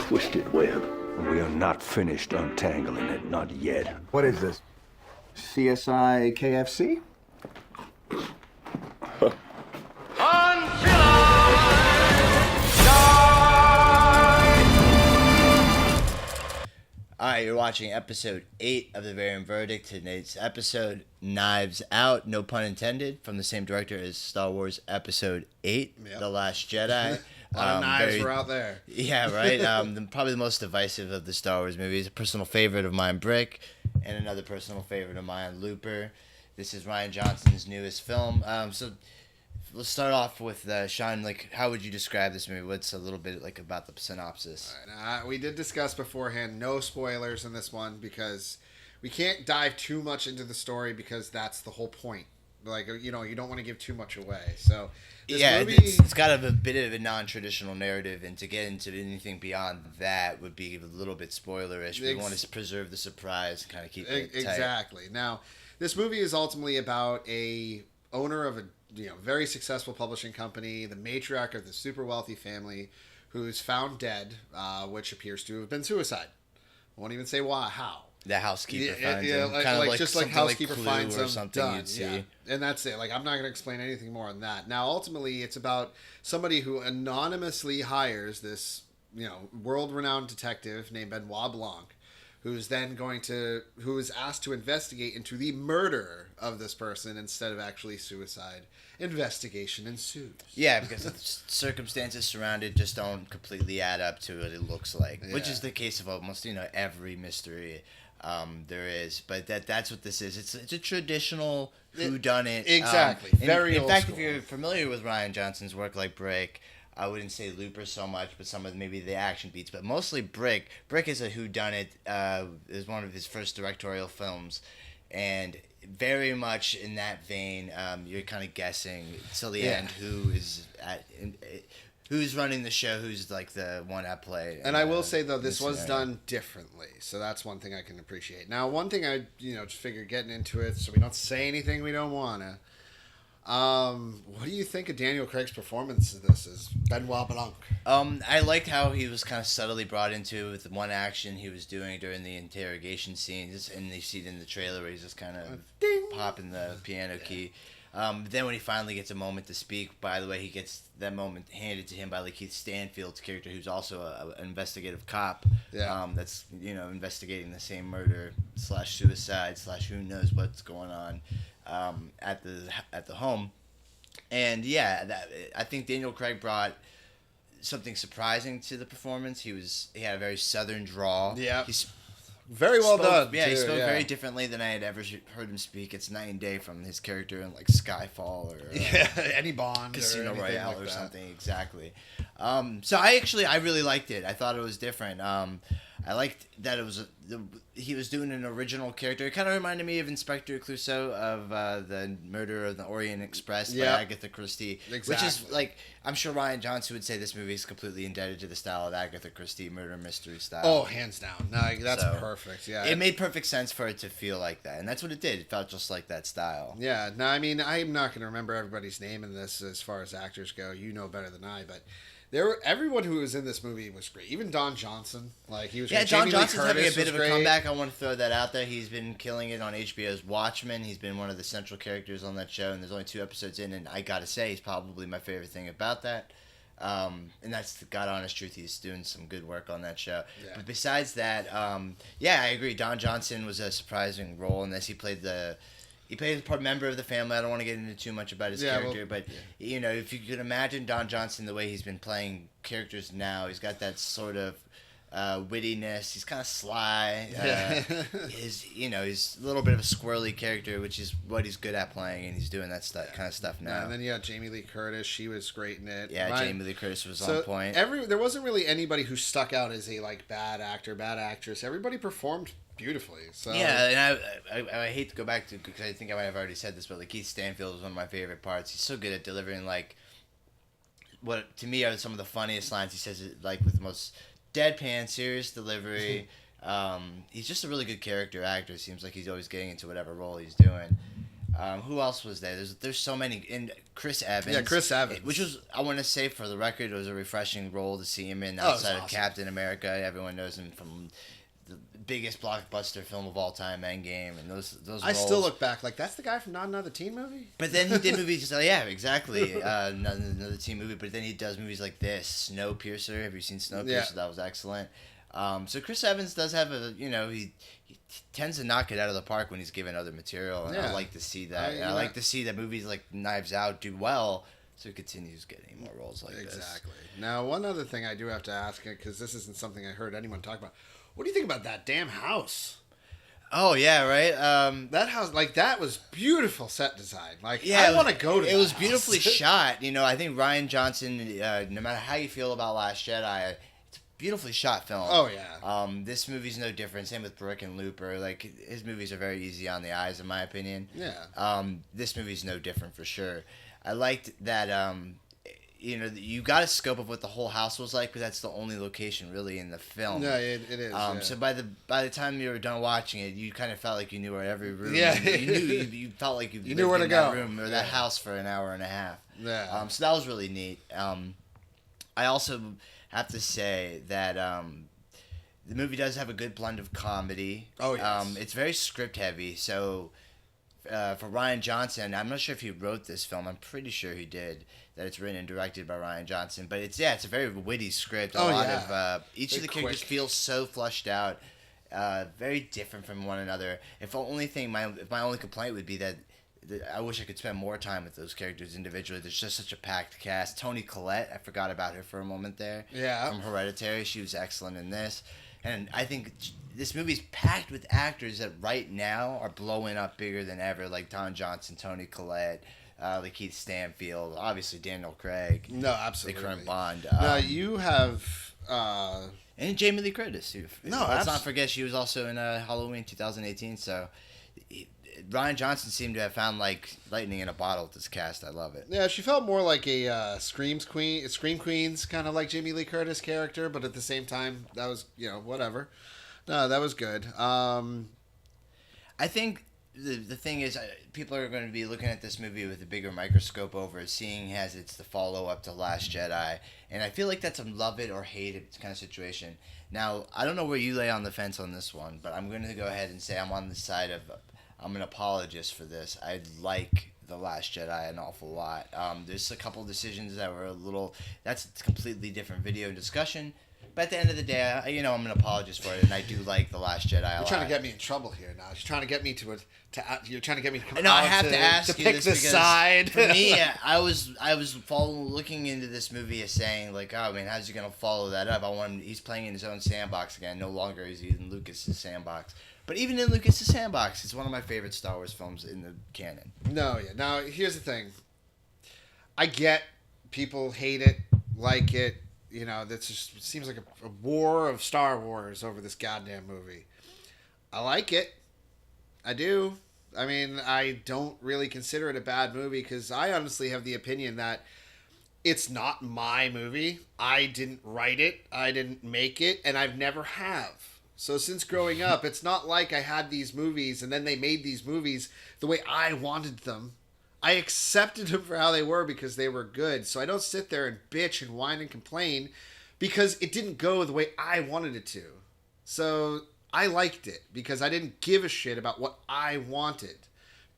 twisted web. We are not finished untangling it, not yet. What is this? CSI KFC? Alright, you're watching episode 8 of the Variant Verdict. Today's episode, Knives Out, no pun intended, from the same director as Star Wars Episode 8, Yep. The Last Jedi. A lot of knives were out there. Yeah, right? Probably the most divisive of the Star Wars movies. A personal favorite of mine, Brick, and another personal favorite of mine, Looper. This is Rian Johnson's newest film. So let's start off with Sean. Like, how would you describe this movie? What's a little bit like about the synopsis? All right, we did discuss beforehand, no spoilers in this one because we can't dive too much into the story because that's the whole point. Like, you know, you don't want to give too much away. So this movie, it's got a bit of a non-traditional narrative, and to get into anything beyond that would be a little bit spoilerish. We want to preserve the surprise and kind of keep it tight. Exactly. Now, this movie is ultimately about a owner of a very successful publishing company, the matriarch of the super wealthy family, who's found dead, which appears to have been suicide. I won't even say why, how. The housekeeper finds him. Like just like housekeeper finds him, or something done. you'd see. Yeah. And that's it. Like, I'm not going to explain anything more on that. Now, ultimately, it's about somebody who anonymously hires this, world-renowned detective named Benoit Blanc, who is asked to investigate into the murder of this person instead of actually suicide. Investigation ensues. Yeah, because the circumstances surrounded just don't completely add up to what it looks like, which is the case of almost every mystery there is. But that's what this is. It's a traditional whodunit. Exactly. Very old In fact, school. if you're familiar with Rian Johnson's work, like Brick, I wouldn't say Looper so much, but some of maybe the action beats, but mostly Brick. Brick is a whodunit. Is one of his first directorial films, and very much in that vein. You're kind of guessing till the end who's running the show, who's like the one at play. And I will say though, this was done differently, so that's one thing I can appreciate. Now, one thing I just figured getting into it, so we don't say anything we don't wanna. What do you think of Daniel Craig's performance of this as Benoit Blanc? I liked how he was kind of subtly brought into it with the one action he was doing during the interrogation scenes, and you see it in the trailer where he's just kind of popping the piano key. Then when he finally gets a moment to speak, by the way, he gets that moment handed to him by Lakeith Stanfield's character, who's also an investigative cop. Yeah. That's investigating the same murder / suicide / who knows what's going on at the home. And I think Daniel Craig brought something surprising to the performance. He had a very southern drawl. Yeah. He's Very well done. Yeah, too, he spoke very differently than I had ever heard him speak. It's night and day from his character in like Skyfall or any Bond Casino or Royale like or that. something. Exactly. So I really liked it. I thought it was different. I liked that he was doing an original character. It kind of reminded me of Inspector Clouseau of the Murder of the Orient Express by Agatha Christie. Exactly. Which is like, I'm sure Rian Johnson would say this movie is completely indebted to the style of Agatha Christie murder mystery style. Oh, hands down. No, that's perfect. Yeah. It made perfect sense for it to feel like that, and that's what it did. It felt just like that style. Yeah. No, I mean, I'm not going to remember everybody's name in this as far as actors go. You know better than I, but everyone who was in this movie was great. Even Don Johnson, like he was. Yeah, great. Don Jamie Lee Johnson's having a Curtis bit was of a great. comeback. I want to throw that out there. He's been killing it on HBO's Watchmen. He's been one of the central characters on that show, and there's only 2 episodes in, and I gotta say, he's probably my favorite thing about that. And that's the God honest truth. He's doing some good work on that show. Yeah. But besides that, I agree. Don Johnson was a surprising role in this. He played a member of the family. I don't want to get into too much about his character, but if you could imagine Don Johnson the way he's been playing characters now, he's got that sort of wittiness. He's kind of sly. He's a little bit of a squirrely character, which is what he's good at playing, and he's doing that kind of stuff now. And then you got Jamie Lee Curtis. She was great in it. Yeah, Jamie Lee Curtis was on point. There wasn't really anybody who stuck out as a bad actor, bad actress. Everybody performed beautifully. So yeah, and I hate to go back to, because I think I might have already said this, but Lakeith Stanfield was one of my favorite parts. He's so good at delivering what to me are some of the funniest lines. He says it with the most deadpan, serious delivery. He's just a really good character actor. Seems like he's always getting into whatever role he's doing. Who else was there? There's so many. And Chris Evans. Yeah, Chris Evans. Which was, I want to say for the record, it was a refreshing role to see him in Oh, it was outside of awesome. Captain America. Everyone knows him from the biggest blockbuster film of all time, Endgame, and those I roles. still look back like, that's the guy from Not Another Teen Movie? But then he did movies, yeah, exactly. Another teen movie. But then he does movies like this, Snowpiercer. Have you seen Snowpiercer? Yeah. That was excellent. So Chris Evans does have he tends to knock it out of the park when he's given other material, and Yeah. I like to see that. I like to see that movies like Knives Out do well, so he continues getting more roles like this. Exactly. Now, one other thing I do have to ask, because this isn't something I heard anyone talk about. What do you think about that damn house? Oh yeah, right. That house, like, that was beautiful set design. Like, Yeah, I want to go to. It that was house. beautifully shot. I think Rian Johnson. No matter how you feel about Last Jedi, it's a beautifully shot film. Oh yeah. This movie's no different. Same with Brick and Looper. Like, his movies are very easy on the eyes, in my opinion. Yeah. This movie's no different for sure. I liked that. You got a scope of what the whole house was like, but that's the only location really in the film. No, it is. Yeah. So by the time you were done watching it, you kind of felt like you knew where every room. Yeah. you felt like you knew where to in that go. room or that house for an hour and a half. Yeah. So that was really neat. I also have to say that the movie does have a good blend of comedy. Oh, yes. It's very script heavy. So for Rian Johnson, I'm not sure if he wrote this film. I'm pretty sure he did. That it's written and directed by Rian Johnson, but it's a very witty script. A lot of each of the characters feels so fleshed out, very different from one another. If my only complaint would be that I wish I could spend more time with those characters individually. There's just such a packed cast. Toni Collette, I forgot about her for a moment there. Yeah. From Hereditary, she was excellent in this, and I think this movie's packed with actors that right now are blowing up bigger than ever, like Don Johnson, Toni Collette. Like Keith Stanfield, obviously Daniel Craig. No, absolutely. The current Bond. Now you have. And Jamie Lee Curtis. Let's not abso- forget she was also in Halloween 2018. So Rian Johnson seemed to have found like lightning in a bottle with this cast. I love it. Yeah, she felt more like a Scream Queens, kind of like Jamie Lee Curtis character, but at the same time, that was whatever. No, that was good. I think the thing is, people are going to be looking at this movie with a bigger microscope over it, seeing as it's the follow-up to Last Jedi. And I feel like that's a love it or hate it kind of situation. Now, I don't know where you lay on the fence on this one, but I'm going to go ahead and say I'm on the side of, I'm an apologist for this. I like The Last Jedi an awful lot. There's a couple decisions that were that's a completely different video discussion. But at the end of the day, I'm an apologist for it, and I do like The Last Jedi a lot. You're trying to get me in trouble here now. You're trying to get me you're trying to get me to come No, out I have to ask to you pick this this because side. For me, I was looking into this movie as saying like, oh man, how's he gonna follow that up? He's playing in his own sandbox again. No longer is he in Lucas's sandbox. But even in Lucas's sandbox, it's one of my favorite Star Wars films in the canon. No, yeah. Now here's the thing. I get people hate it, like it. That just seems like a war of Star Wars over this goddamn movie. I like it. I do. I mean, I don't really consider it a bad movie because I honestly have the opinion that it's not my movie. I didn't write it. I didn't make it. And I've never have. So since growing up, it's not like I had these movies and then they made these movies the way I wanted them. I accepted them for how they were because they were good. So I don't sit there and bitch and whine and complain because it didn't go the way I wanted it to. So I liked it because I didn't give a shit about what I wanted.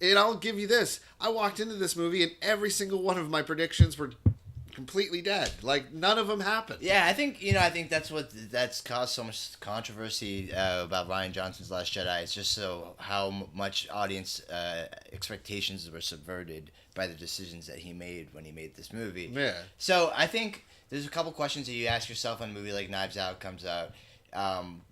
And I'll give you this. I walked into this movie and every single one of my predictions were completely dead. Like, none of them happened. Yeah, I think that's caused so much controversy about Rian Johnson's Last Jedi. It's just how much audience expectations were subverted by the decisions that he made when he made this movie. Yeah. So I think there's a couple questions that you ask yourself when a movie like Knives Out comes out.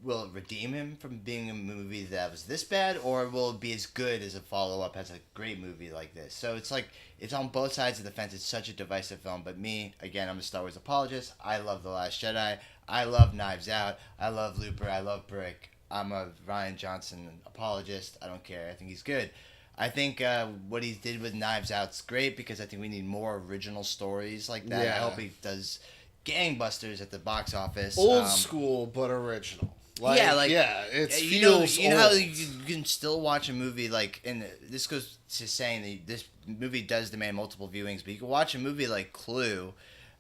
Will it redeem him from being a movie that was this bad, or will it be as good as a follow-up as a great movie like this? So it's like, it's on both sides of the fence. It's such a divisive film, but me, again, I'm a Star Wars apologist. I love The Last Jedi. I love Knives Out. I love Looper. I love Brick. I'm a Rian Johnson apologist. I don't care. I think he's good. I think what he did with Knives Out's great because I think we need more original stories like that. Yeah. I hope he does gangbusters at the box office. Old school, but original. It feels you know how old. you can still watch a movie like, and this goes to saying that this movie does demand multiple viewings, but you can watch a movie like Clue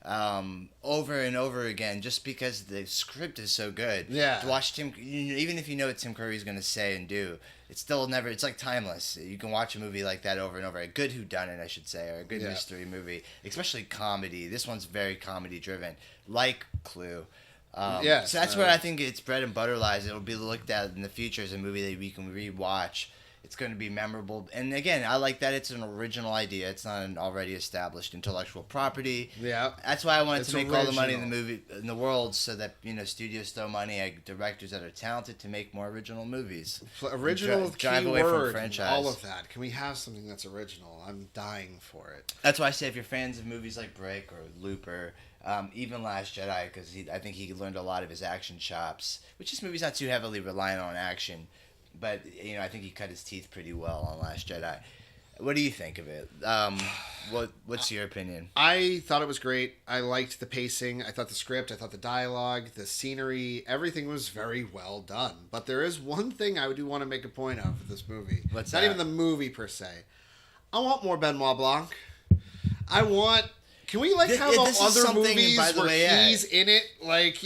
over and over again just because the script is so good. Yeah. To watch Tim, even if you know what Tim Curry's going to say and do, it's still never, it's like timeless. You can watch a movie like that over and over. A good whodunit, I should say, or a good mystery movie, especially comedy. This one's very comedy driven, like Clue. So that's where I think its bread and butter lies. It'll be looked at in the future as a movie that we can rewatch. It's going to be memorable. And again, I like that it's an original idea. It's not an already established intellectual property. Yeah. That's why I wanted It's to make all the money original. in the world so that, studios throw money at directors that are talented to make more original movies. Original drive key away from word, franchise. all of that. Can we have something that's original? I'm dying for it. That's why I say if you're fans of movies like Brick or Looper, even Last Jedi, because I think he learned a lot of his action chops, which this movie's not too heavily reliant on action, but I think he cut his teeth pretty well on Last Jedi. What do you think of it? What's your opinion? I thought it was great. I liked the pacing. I thought the script, I thought the dialogue, the scenery, everything was very well done. But there is one thing I do want to make a point of with this movie. What's Not that? even the movie per se. I want more Benoit Blanc. Can we have this is other something, movies by the where way, he's in it?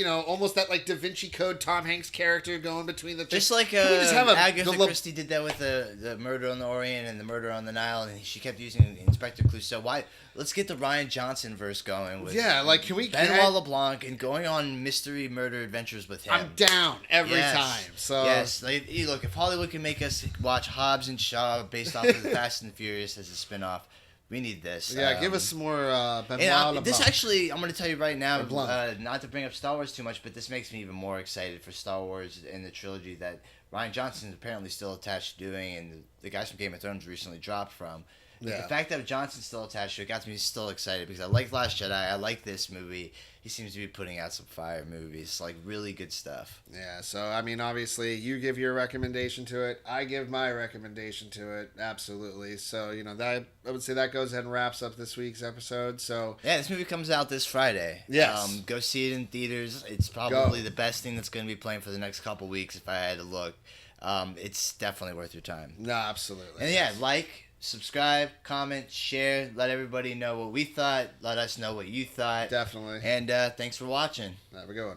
Almost that Da Vinci Code Tom Hanks character going between the two. Just like Can we just have Agatha Christie did that with the Murder on the Orient and the Murder on the Nile, and she kept using Inspector Clouseau. Why? Let's get the Rian Johnson verse going with can we Benoit LeBlanc and going on mystery murder adventures with him. I'm down every time. So yes, look, if Hollywood can make us watch Hobbs and Shaw based off of the Fast and the Furious as a spinoff, we need this. Yeah, give us some more Benoit LeBlanc. This actually, I'm going to tell you right now, LeBlanc. not to bring up Star Wars too much, but this makes me even more excited for Star Wars and the trilogy that Rian Johnson is apparently still attached to doing, and the guys from Game of Thrones recently dropped from. Yeah. The fact that Johnson's still attached to it got me still excited because I like Last Jedi, I like this movie. He seems to be putting out some fire movies, like really good stuff. Yeah, so obviously you give your recommendation to it, I give my recommendation to it, absolutely. So that I would say that goes ahead and wraps up this week's episode. So yeah, this movie comes out this Friday. Yes, go see it in theaters. It's probably the best thing that's going to be playing for the next couple weeks if I had to look. It's definitely worth your time. No, absolutely. And yeah, subscribe, comment, share, let everybody know what we thought. Let us know what you thought. Definitely. And thanks for watching. Have a good one.